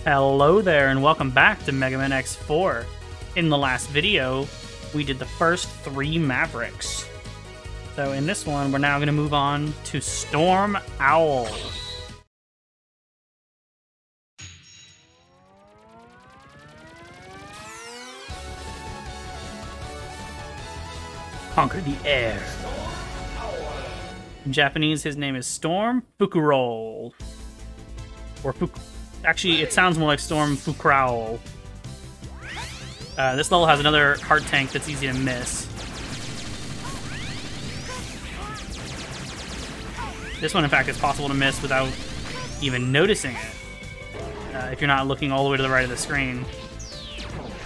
Hello there and welcome back to Mega Man X4. In the last video, we did the first 3 Mavericks. So in this one, we're now going to move on to Storm Owl. Conquer the air. In Japanese, his name is Storm Fukuro. Or Actually, it sounds more like Storm Fukrao. This level has another heart tank that's easy to miss. This one, in fact, is possible to miss without even noticing it, if you're not looking all the way to the right of the screen.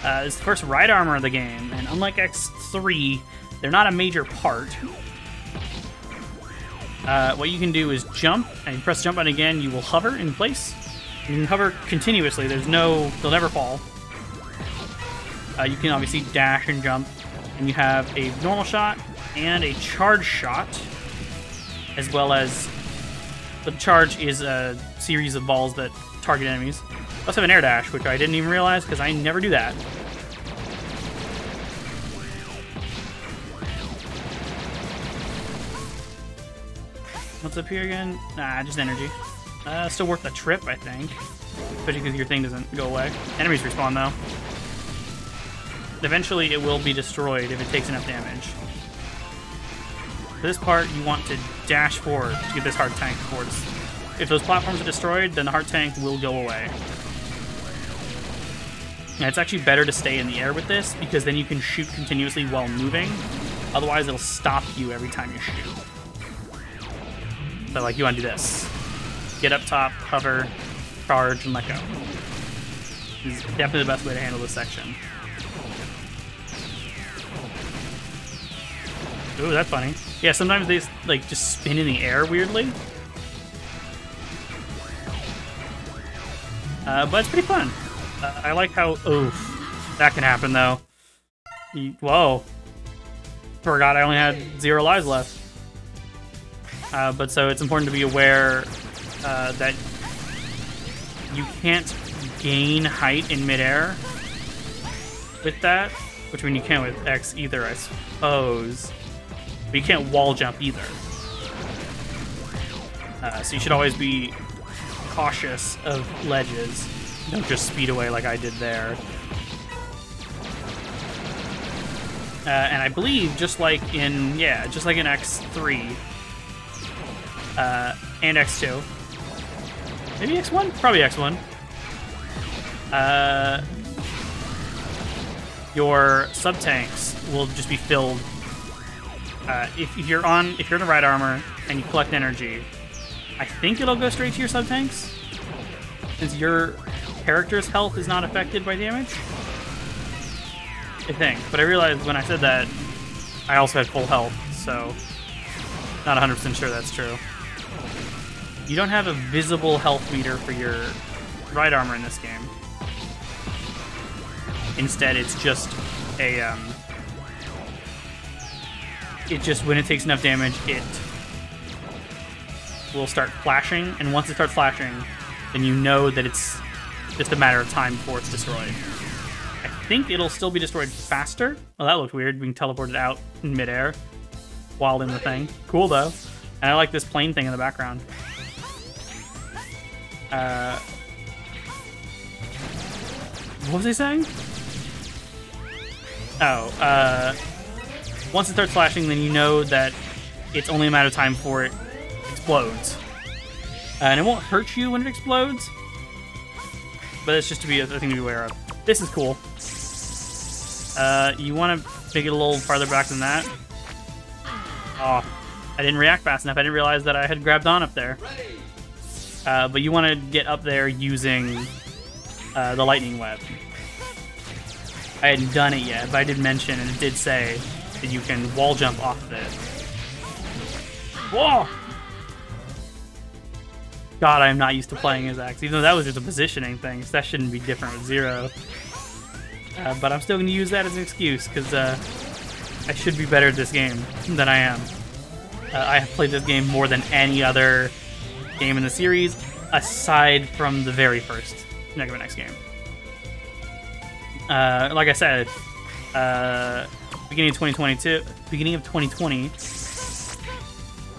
It's the first ride armor of the game, and unlike X3, they're not a major part. What you can do is jump, and you press the jump button again, you will hover in place. You can hover continuously, they'll never fall. You can obviously dash and jump, and you have a normal shot and a charge shot, as well as the charge is a series of balls that target enemies. I also have an air dash, which I didn't even realize because I never do that. What's up here again? Nah, just energy. Still worth the trip, I think. Especially because your thing doesn't go away. Enemies respawn, though. Eventually, it will be destroyed if it takes enough damage. For this part, you want to dash forward to get this heart tank forward. If those platforms are destroyed, then the heart tank will go away. And it's actually better to stay in the air with this, because then you can shoot continuously while moving. Otherwise, it'll stop you every time you shoot. So, like, you want to do this. Get up top, hover, charge, and let go. This is definitely the best way to handle this section. Ooh, that's funny. Yeah, sometimes they like just spin in the air weirdly. But it's pretty fun. I like how... Oof. That can happen, though. Whoa. Forgot I only had 0 lives left. But so it's important to be aware that you can't gain height in midair with that, which I mean you can't with X either, I suppose. But you can't wall jump either. So you should always be cautious of ledges. Don't just speed away like I did there. And I believe just like in X3 and X2. Maybe X1? Probably X1. Your sub-tanks will just be filled. If you're in the ride armor and you collect energy, I think it'll go straight to your sub-tanks, since your character's health is not affected by damage. I think. But I realized when I said that, I also had full health, so not 100% sure that's true. You don't have a visible health meter for your ride armor in this game. Instead, it's just a, when it takes enough damage, it will start flashing, and once it starts flashing, then you know that it's just a matter of time before it's destroyed. I think it'll still be destroyed faster. Oh, that looked weird. We can teleport it out in midair while in the thing. Cool, though. And I like this plane thing in the background. What was he saying? Oh, once it starts flashing, then you know that it's only a matter of time before it explodes. And it won't hurt you when it explodes, but it's just a thing to be aware of. This is cool. You want to make it a little farther back than that. Oh, I didn't react fast enough. I didn't realize that I had grabbed on up there. But you want to get up there using the lightning web. I hadn't done it yet, but I did mention, and it did say that you can wall jump off of it. Whoa! God, I am not used to playing as X, even though that was just a positioning thing, so that shouldn't be different with 0. But I'm still going to use that as an excuse, because I should be better at this game than I am. I have played this game more than any other game in the series, aside from the very first. next game. Like I said, beginning of 2020,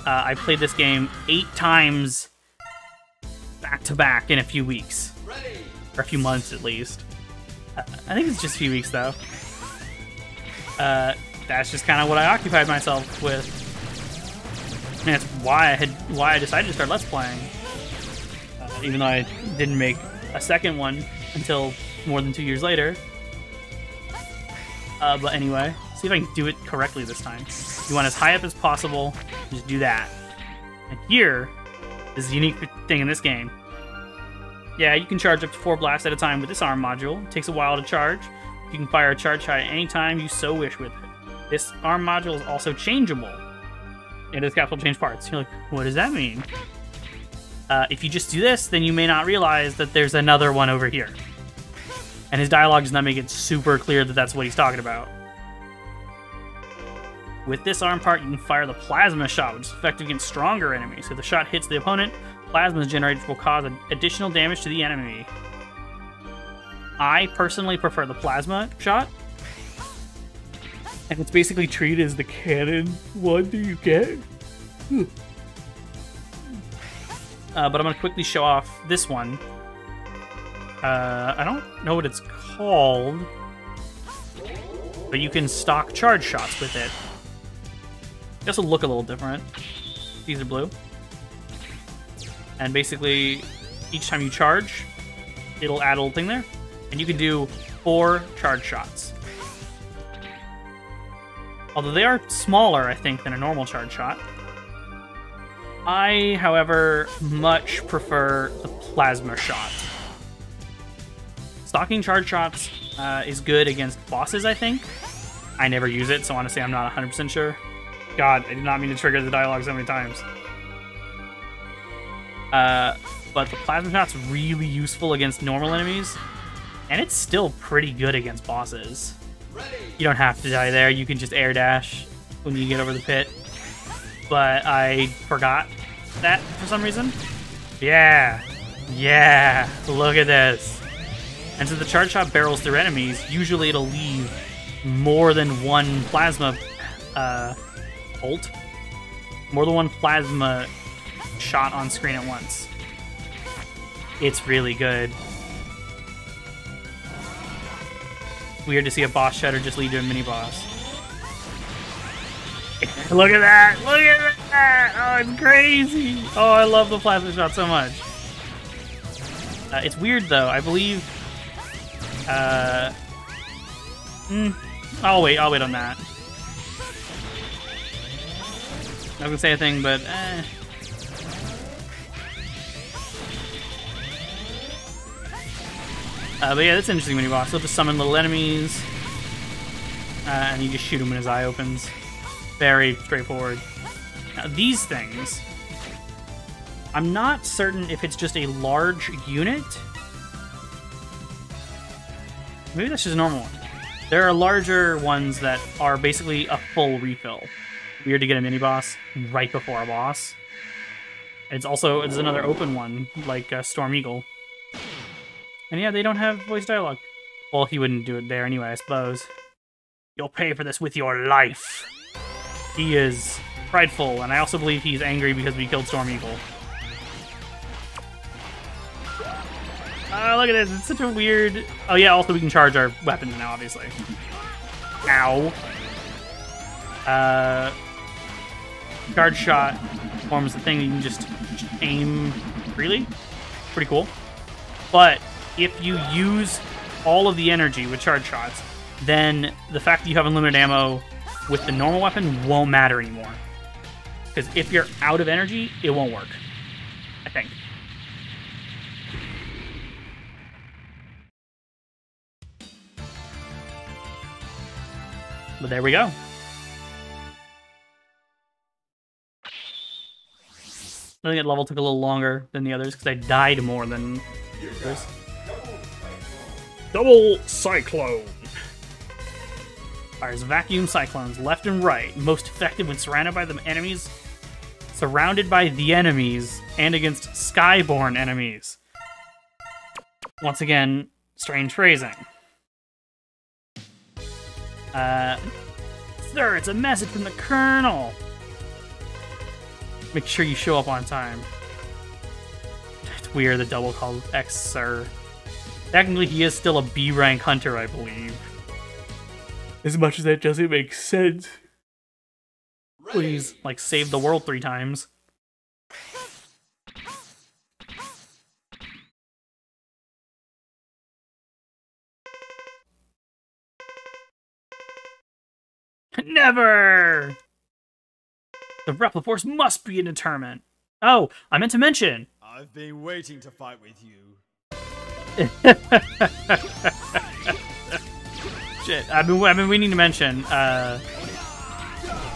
I played this game 8 times back to back in a few weeks, or a few months at least. I think it's just a few weeks though. That's just kind of what I occupied myself with, and that's why I decided to start Let's Playing. Even though I didn't make a second one until more than 2 years later. But anyway, see if I can do it correctly this time. You want as high up as possible, just do that. And here is the unique thing in this game. Yeah, you can charge up to 4 blasts at a time with this arm module. It takes a while to charge. You can fire a charge shot at any time you so wish with it. This arm module is also changeable. It is capsule change parts. You're like, what does that mean? If you just do this, then you may not realize that there's another one over here. And his dialogue does not make it super clear that that's what he's talking about. With this arm part, you can fire the plasma shot, which is effective against stronger enemies. If the shot hits the opponent, plasma is generated, which will cause additional damage to the enemy. I personally prefer the plasma shot. And it's basically treated as the cannon one that you get. But I'm going to quickly show off this one. I don't know what it's called, but you can stock charge shots with it. They also look a little different. These are blue. And basically, each time you charge, it'll add a little thing there. And you can do 4 charge shots. Although they are smaller, I think, than a normal charge shot. I, however, much prefer the plasma shot. Stocking charge shots is good against bosses, I think. I never use it, so honestly, I'm not 100% sure. God, I did not mean to trigger the dialogue so many times. But the plasma shot's really useful against normal enemies, and it's still pretty good against bosses. You don't have to die there, you can just air dash when you get over the pit. But I forgot that for some reason. Yeah, look at this. And since the charge shot barrels through enemies, usually it'll leave more than one plasma ult. More than one plasma shot on screen at once. It's really good. Weird to see a boss shatter just lead to a mini boss. Look at that! Look at that! Oh, it's crazy! Oh, I love the plasma shot so much. It's weird though. I believe. I'll wait on that. Not gonna say a thing, but but yeah, that's an interesting mini boss. You'll just summon little enemies, and you just shoot him when his eye opens. Very straightforward. Now, these things, I'm not certain if it's just a large unit. Maybe that's just a normal one. There are larger ones that are basically a full refill. Weird to get a mini boss right before a boss. It's another open one, like Storm Eagle. And yeah, they don't have voice dialogue. Well, he wouldn't do it there anyway, I suppose. You'll pay for this with your life. He is prideful, and I also believe he's angry because we killed Storm Eagle. Look at this, it's such a weird... Oh yeah, also we can charge our weapons now, obviously. Ow. Charge shot forms the thing you can just aim freely. Pretty cool. But if you use all of the energy with charge shots, then the fact that you have unlimited ammo with the normal weapon won't matter anymore. Because if you're out of energy, it won't work. I think. But there we go. I think that level took a little longer than the others because I died more than others. Double Cyclone. Fires vacuum cyclones left and right. Most effective when surrounded by the enemies. Surrounded by the enemies and against skyborne enemies. Once again, strange phrasing. Sir, it's a message from the Colonel. Make sure you show up on time. It's weird, the double call X, sir. Technically, he is still a B rank hunter, I believe. As much as that doesn't make sense. Please, like, save the world 3 times. Never! The Replicant Force must be in a tournament. Oh, I meant to mention. I've been waiting to fight with you. Shit, I've been waiting to mention.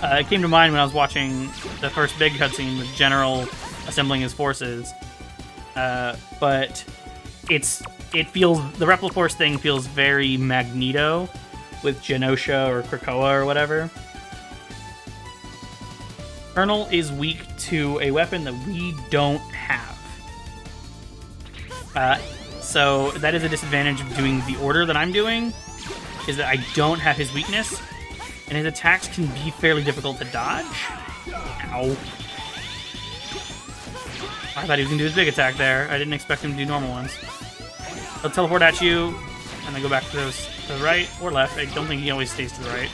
It came to mind when I was watching the first big cutscene with General assembling his forces. But it feels, the Replicant Force thing feels very Magneto with Genosha or Krakoa or whatever. Colonel is weak to a weapon that we don't have. So that is a disadvantage of doing the order that I'm doing, is that I don't have his weakness, and his attacks can be fairly difficult to dodge. Ow. I thought he was going to do his big attack there. I didn't expect him to do normal ones. He'll teleport at you, and then go back to the right or left. I don't think he always stays to the right.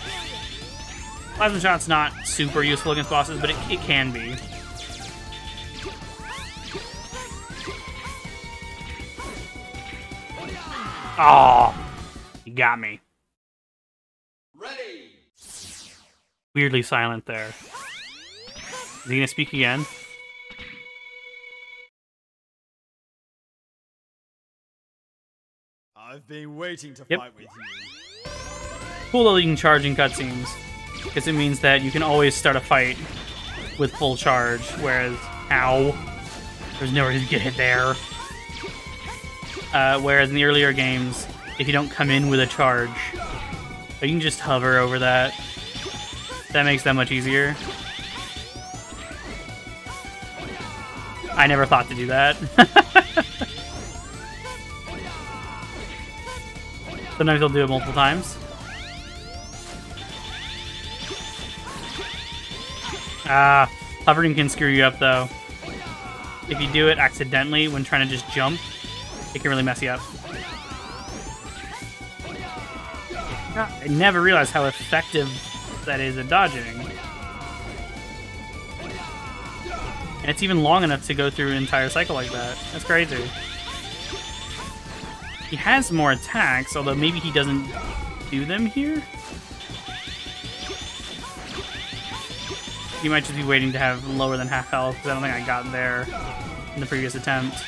Plasma Shot's not super useful against bosses, but it can be. Oh, you got me. Ready. Weirdly silent there. Is he gonna speak again? I've been waiting to fight with you. Cool that you can charge in cutscenes, because it means that you can always start a fight with full charge, whereas, ow, there's nowhere to get hit there. Whereas in the earlier games, if you don't come in with a charge, you can just hover over that. That makes that much easier. I never thought to do that. Sometimes I'll do it multiple times. Hovering can screw you up, though. If you do it accidentally when trying to just jump, it can really mess you up. God, I never realized how effective that is at dodging. And it's even long enough to go through an entire cycle like that. That's crazy. He has more attacks, although maybe he doesn't do them here? You might just be waiting to have lower than half health, because I don't think I got there in the previous attempt.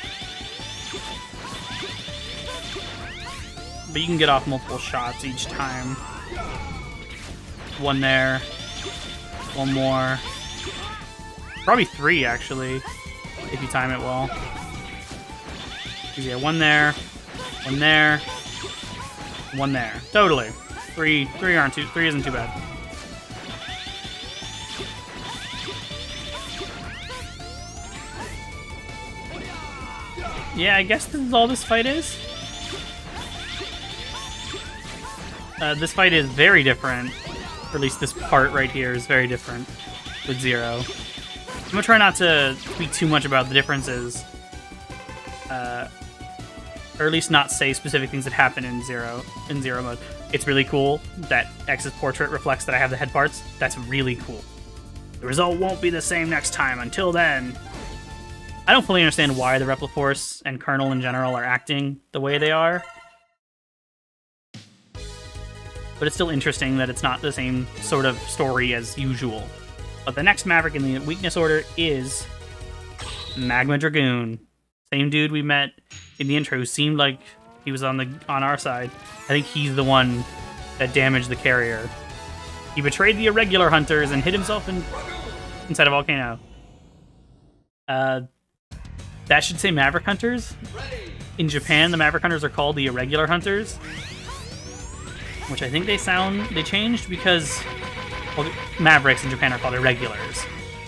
But you can get off multiple shots each time. One there. One more. Probably 3, actually, if you time it well. Yeah, one there. One there. One there. Totally. Three isn't too bad. Yeah, I guess this is all this fight is. This fight is very different. Or at least this part right here is very different with Zero. I'm gonna try not to speak too much about the differences. Or at least not say specific things that happen in Zero mode. It's really cool that X's portrait reflects that I have the head parts. That's really cool. The result won't be the same next time. Until then, I don't fully understand why the Replicant Force and Colonel in general are acting the way they are. But it's still interesting that it's not the same sort of story as usual. But the next Maverick in the weakness order is Magma Dragoon. Same dude we met in the intro who seemed like he was on our side. I think he's the one that damaged the carrier. He betrayed the irregular hunters and hid himself inside a volcano. That should say Maverick Hunters. In Japan, the Maverick Hunters are called the irregular hunters, which I think they changed because, well, Mavericks in Japan are called irregulars,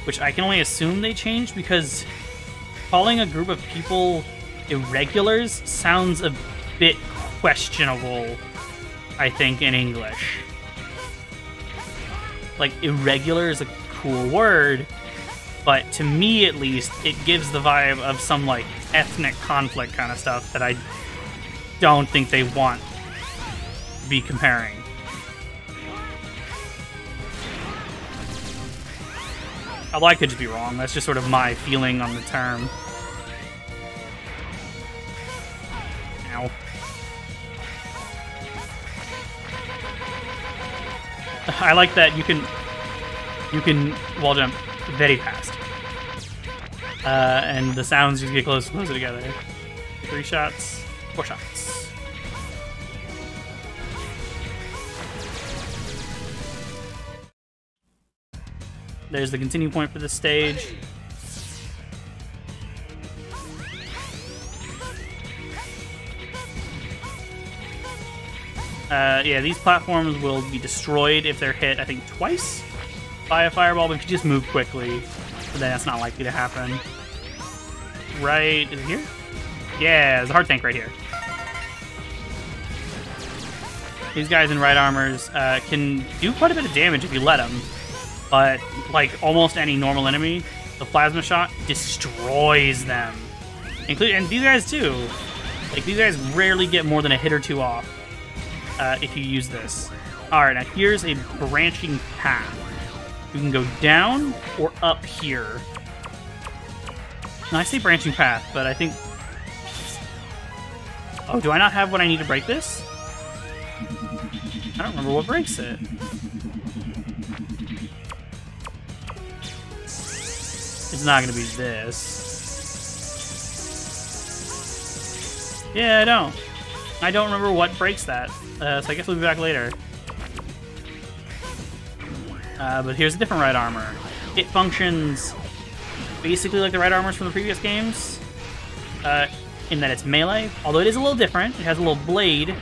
which I can only assume they changed because calling a group of people irregulars sounds a bit questionable, I think, in English. Like, irregular is a cool word, but to me, at least, it gives the vibe of some, like, ethnic conflict kind of stuff that I don't think they want to be comparing. Although I could just be wrong. That's just sort of my feeling on the term. Ow. I like that you can wall jump very fast. And the sounds just get closer together. 3 shots, 4 shots. There's the continue point for this stage. Yeah, these platforms will be destroyed if they're hit, I think, twice by a fireball, but if you just move quickly, then that's not likely to happen. Right, is it here? Yeah, there's a heart tank right here. These guys in right armors can do quite a bit of damage if you let them, but like almost any normal enemy, the plasma shot destroys them. And these guys too. Like, these guys rarely get more than a hit or 2 off if you use this. Alright, now here's a branching path. You can go down or up here. Now, I say branching path, but I think... Oh, do I not have what I need to break this? I don't remember what breaks it. It's not gonna be this. Yeah, I don't. I don't remember what breaks that. So I guess we'll be back later. But here's a different right armor. It functions basically like the right armors from the previous games, in that it's melee, although it is a little different. It has a little blade,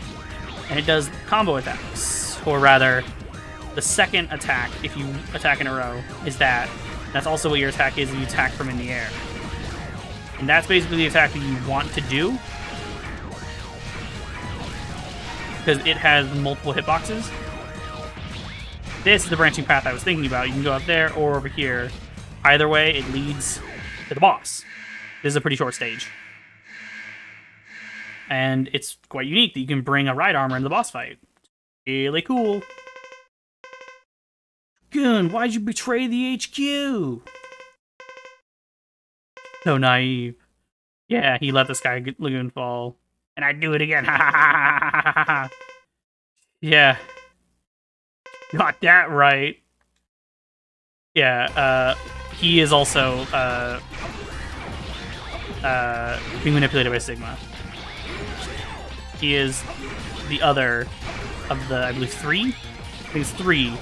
and it does combo attacks. Or rather, the second attack, if you attack in a row, is that. That's also what your attack is if you attack from in the air. And that's basically the attack that you want to do, because it has multiple hitboxes. This is the branching path I was thinking about. You can go up there or over here. Either way, it leads to the boss. This is a pretty short stage. And it's quite unique that you can bring a right armor in the boss fight. Really cool. Gun, why'd you betray the HQ? So naive. Yeah, he let this guy Lagoon fall. And I'd do it again. Ha ha ha ha ha ha. Yeah. Got that right. Yeah, he is also being manipulated by Sigma. He is the other of the, I believe, 3? I think it's 3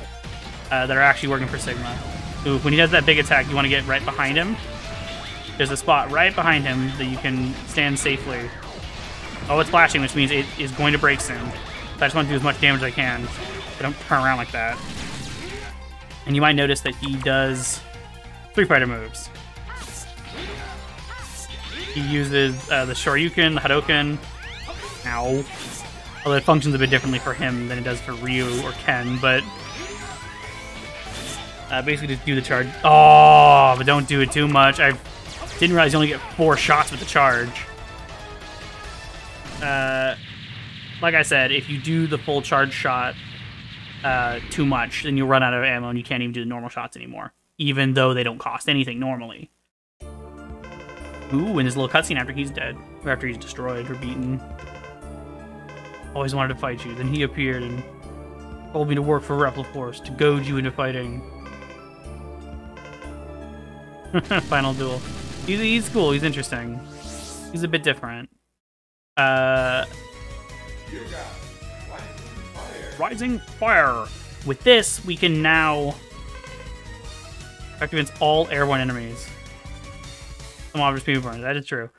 that are actually working for Sigma. Ooh, when he does that big attack, you want to get right behind him. There's a spot right behind him that you can stand safely. Oh, it's flashing, which means it is going to break soon. So I just want to do as much damage as I can. But don't turn around like that. And you might notice that he does Street Fighter moves. He uses the Shoryuken, the Hadouken. Ow. Although it functions a bit differently for him than it does for Ryu or Ken, but... basically just do the charge. Oh, but don't do it too much. I didn't realize you only get 4 shots with the charge. Like I said, if you do the full charge shot too much, then you'll run out of ammo and you can't even do the normal shots anymore, even though they don't cost anything normally. Ooh, and his little cutscene after he's dead, or after he's destroyed or beaten. Always wanted to fight you, then he appeared and told me to work for Repliforce to goad you into fighting. Final duel. He's cool, he's interesting. He's a bit different. Rising Fire. With this, we can now affect against all airborne enemies. Some obvious people burn. That is true.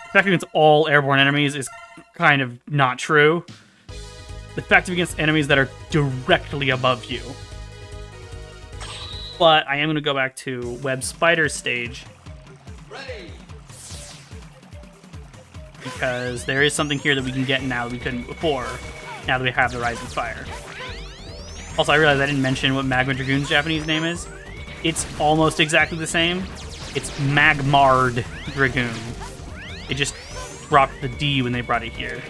Effective against all airborne enemies is kind of not true. Effective against enemies that are directly above you. But I am going to go back to Web Spider's stage. Ready. because there is something here that we can get now that we couldn't before, now that we have the Rising Fire. Also, I realized I didn't mention what Magma Dragoon's Japanese name is. It's almost exactly the same. It's Magmard Dragoon. They just dropped the D when they brought it here.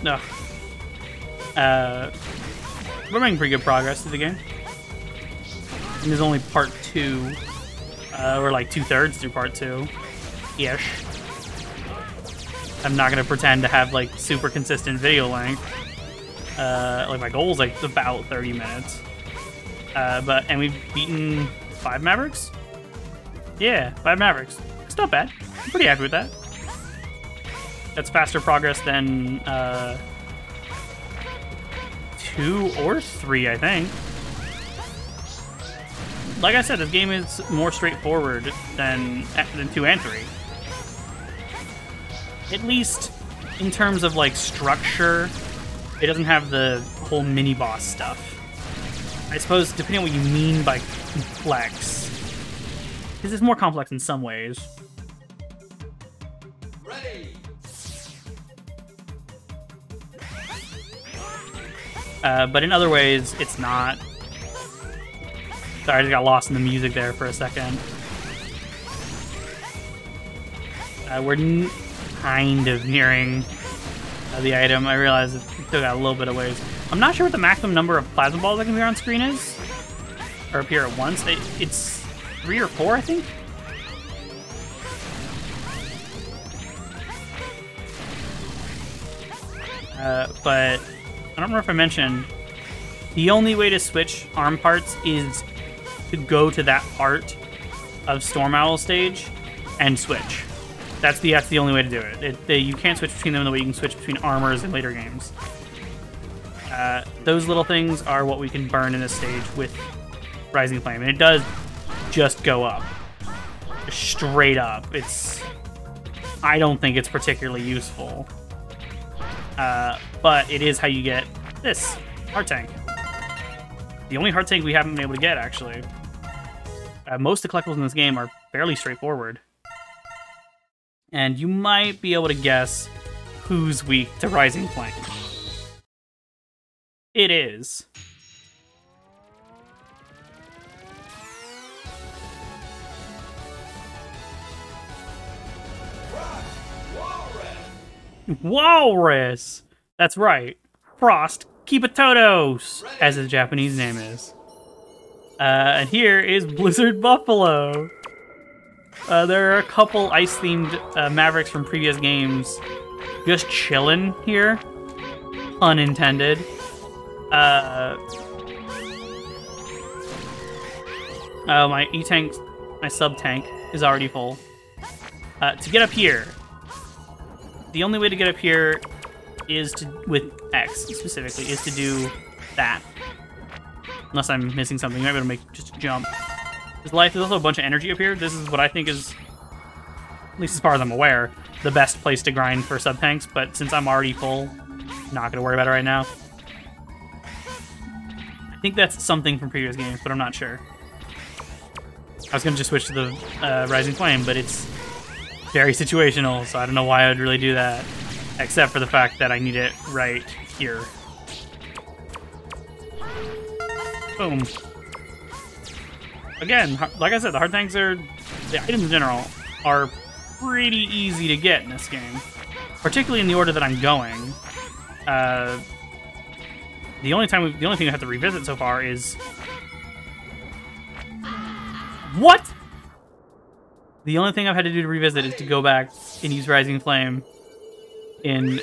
No. We're making pretty good progress through the game. And there's only part 2. We're like 2/3 through part 2-ish. I'm not gonna pretend to have like super consistent video length. Like my goal is like about 30 minutes. And we've beaten 5 Mavericks? Yeah, 5 Mavericks. It's not bad. I'm pretty happy with that. That's faster progress than 2 or 3, I think. Like I said, this game is more straightforward than 2 and 3. At least in terms of like structure, it doesn't have the whole mini-boss stuff. I suppose depending on what you mean by complex, because it's more complex in some ways. Ready. But in other ways, it's not. Sorry, I just got lost in the music there for a second. We're kind of nearing the item. I realize it still got a little bit of ways. I'm not sure what the maximum number of plasma balls that can appear on screen is. Or appear at once. It's 3 or 4, I think? But I don't remember if I mentioned, the only way to switch arm parts is to go to that part of Storm Owl stage and switch. That's the only way to do it. You can't switch between them the way you can switch between armors in later games. Those little things are what we can burn in this stage with Rising Flame, and it does just go up. Straight up. I don't think it's particularly useful. But it is how you get this heart tank. The only heart tank we haven't been able to get, actually. Most of the collectibles in this game are fairly straightforward. And you might be able to guess who's weak to Rising Flame. It is. Walrus! That's right. Frost Kibatotos, as his Japanese name is. And here is Blizzard Buffalo. There are a couple ice-themed Mavericks from previous games just chilling here. Unintended. My E-tank, my sub-tank, is already full. To get up here, the only way to get up here is with X, specifically, is to do that. Unless I'm missing something, you might be able to make just a jump. There's also a bunch of energy up here. This is what I think is, at least as far as I'm aware, the best place to grind for sub-tanks, but since I'm already full, not going to worry about it right now. I think that's something from previous games, but I'm not sure. I was going to just switch to the Rising Flame, but it's very situational, so I don't know why I would really do that, except for the fact that I need it right here. Boom. Again, like I said, the hard tanks the items in general, are pretty easy to get in this game. Particularly in the order that I'm going. The only thing I have to revisit so far is... What?! The only thing I've had to do to revisit is to go back and use Rising Flame in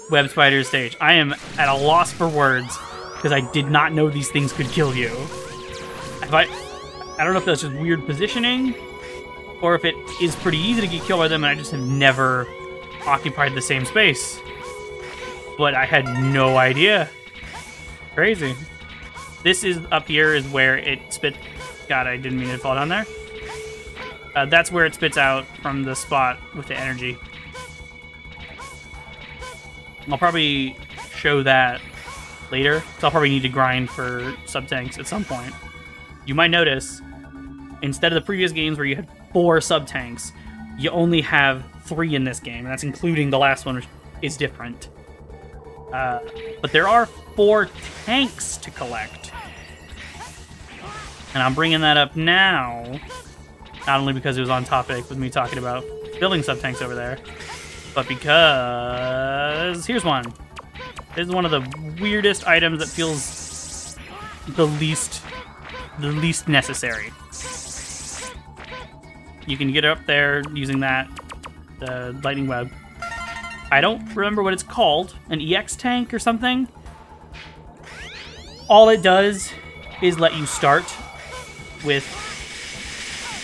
Web Spider's stage. I am at a loss for words, because I did not know these things could kill you. I don't know if that's just weird positioning, or if it is pretty easy to get killed by them and I just have never occupied the same space. But I had no idea. Crazy. This is up here is where it spits... God, I didn't mean to fall down there. That's where it spits out from the spot with the energy. I'll probably show that later. So I'll probably need to grind for sub-tanks at some point. You might notice, instead of the previous games where you had 4 sub-tanks, you only have 3 in this game, and that's including the last one, which is different. But there are 4 tanks to collect. And I'm bringing that up now, not only because it was on topic with me talking about building sub-tanks over there, but because here's one. This is one of the weirdest items that feels the least necessary. You can get up there using that, the lightning web. I don't remember what it's called, an EX tank or something. All it does is let you start with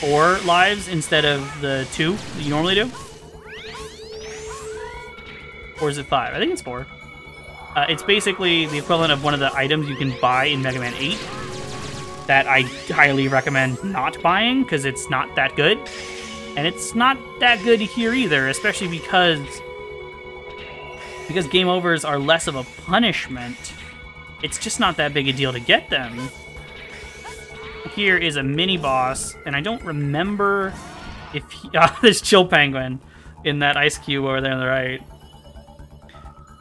4 lives instead of the 2 that you normally do. Or is it 5? I think it's 4. It's basically the equivalent of one of the items you can buy in Mega Man 8 that I highly recommend not buying because it's not that good. And it's not that good here either, especially because game overs are less of a punishment. It's just not that big a deal to get them. Here is a mini boss, and I don't remember if there's Chill Penguin in that ice cube over there on the right.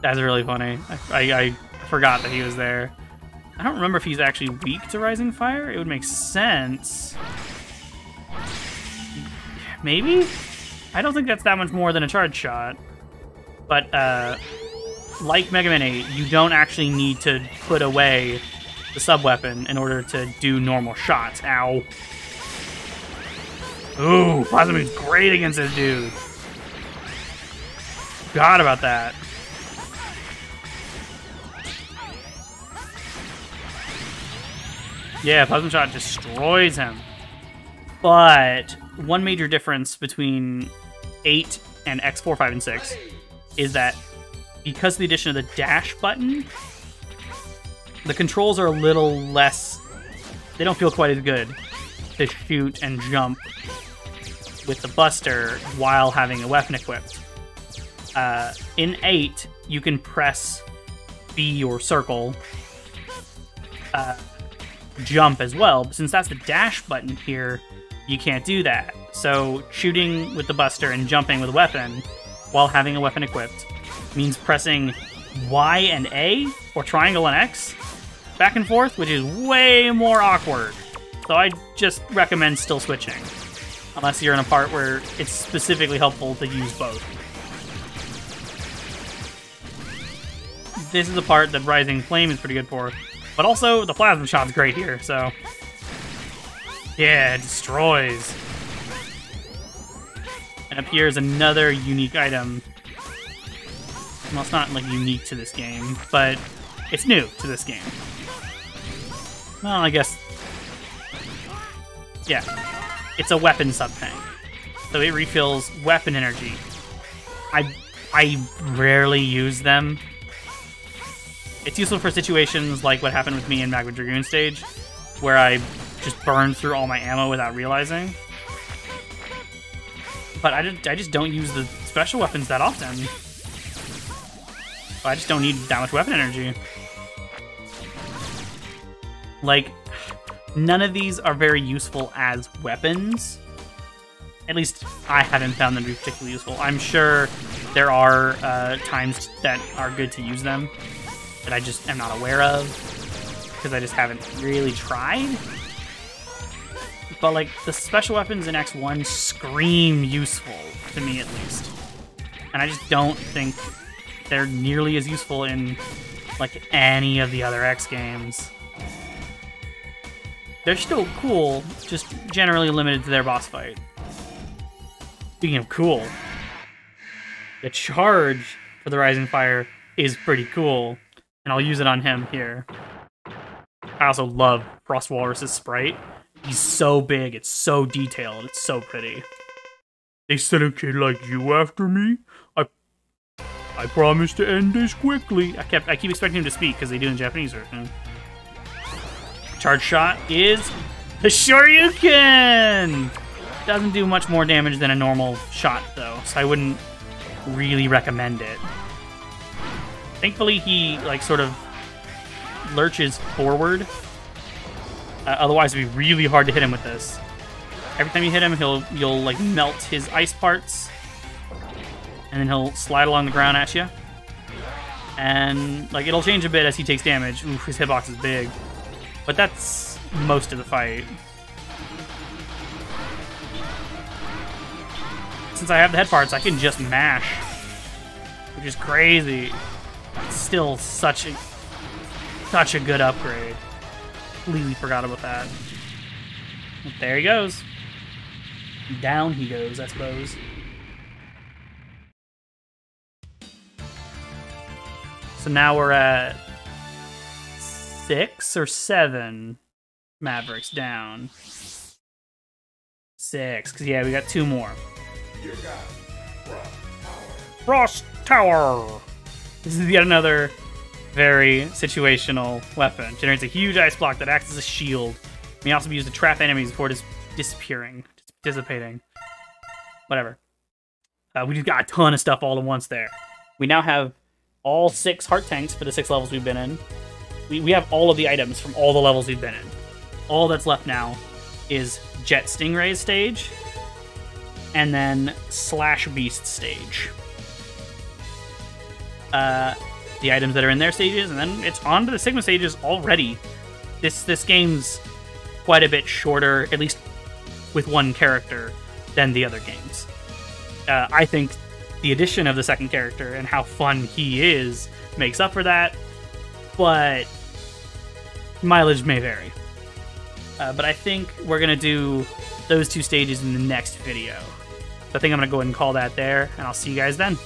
That's really funny. I forgot that he was there. I don't remember if he's actually weak to Rising Fire. It would make sense. Maybe? I don't think that's that much more than a charge shot. But, like Mega Man 8, you don't actually need to put away the sub-weapon in order to do normal shots. Ow. Ooh, Plasma Beam's great against this dude. Forgot about that. Yeah, Plasma Shot destroys him. But one major difference between 8 and X4, 5, and 6 is that because of the addition of the dash button, the controls are a little less... They don't feel quite as good to shoot and jump with the Buster while having a weapon equipped. In 8, you can press B or circle, jump as well, but since that's the dash button here, you can't do that. So shooting with the Buster and jumping with a weapon while having a weapon equipped means pressing Y and A or triangle and X back and forth, which is way more awkward. So I just recommend still switching, unless you're in a part where it's specifically helpful to use both. This is the part that Rising Flame is pretty good for, but also the Plasma Shot's great here, so... Yeah, it destroys. And up here is another unique item. Well, it's not, like, unique to this game, but it's new to this game. Well, I guess... Yeah. It's a weapon sub-tank. So it refills weapon energy. I rarely use them. It's useful for situations like what happened with me in Magma Dragoon stage, where I just burned through all my ammo without realizing. But I just don't use the special weapons that often. I just don't need that much weapon energy. Like, none of these are very useful as weapons. At least I haven't found them to be particularly useful. I'm sure there are times that are good to use them that I just am not aware of because I just haven't really tried. But, like, the special weapons in X1 scream useful, to me at least. And I just don't think they're nearly as useful in, like, any of the other X games. They're still cool, just generally limited to their boss fight. Speaking of cool, the charge for the Rising Fire is pretty cool, and I'll use it on him here. I also love Frost Walrus's sprite. He's so big, it's so detailed, it's so pretty. They sent a kid like you after me? I promise to end this quickly. I keep expecting him to speak because they do in the Japanese version. Charge shot is the Shoryuken! Doesn't do much more damage than a normal shot though, so I wouldn't really recommend it. Thankfully he, like, sort of lurches forward. Otherwise, it'd be really hard to hit him with this. Every time you hit him, you'll like melt his ice parts, and then he'll slide along the ground at you. And like it'll change a bit as he takes damage. Oof, his hitbox is big, but that's most of the fight. Since I have the head parts, I can just mash, which is crazy. It's still such a good upgrade. Completely forgot about that. But there he goes. Down he goes, I suppose. So now we're at 6 or 7 Mavericks down. 6, because yeah, we got 2 more. You got Frost Tower! This is yet another very situational weapon. Generates a huge ice block that acts as a shield. May also be used to trap enemies before disappearing. Dissipating. Whatever. We just got a ton of stuff all at once there. We now have all 6 heart tanks for the 6 levels we've been in. We have all of the items from all the levels we've been in. All that's left now is Jet Stingray's stage, and then Slash Beast stage. The items that are in their stages, and then it's on to the Sigma stages already. This game's quite a bit shorter, at least with one character, than the other games. I think the addition of the second character and how fun he is makes up for that, but mileage may vary. But I think we're going to do those 2 stages in the next video. So I think I'm going to go ahead and call that there, and I'll see you guys then.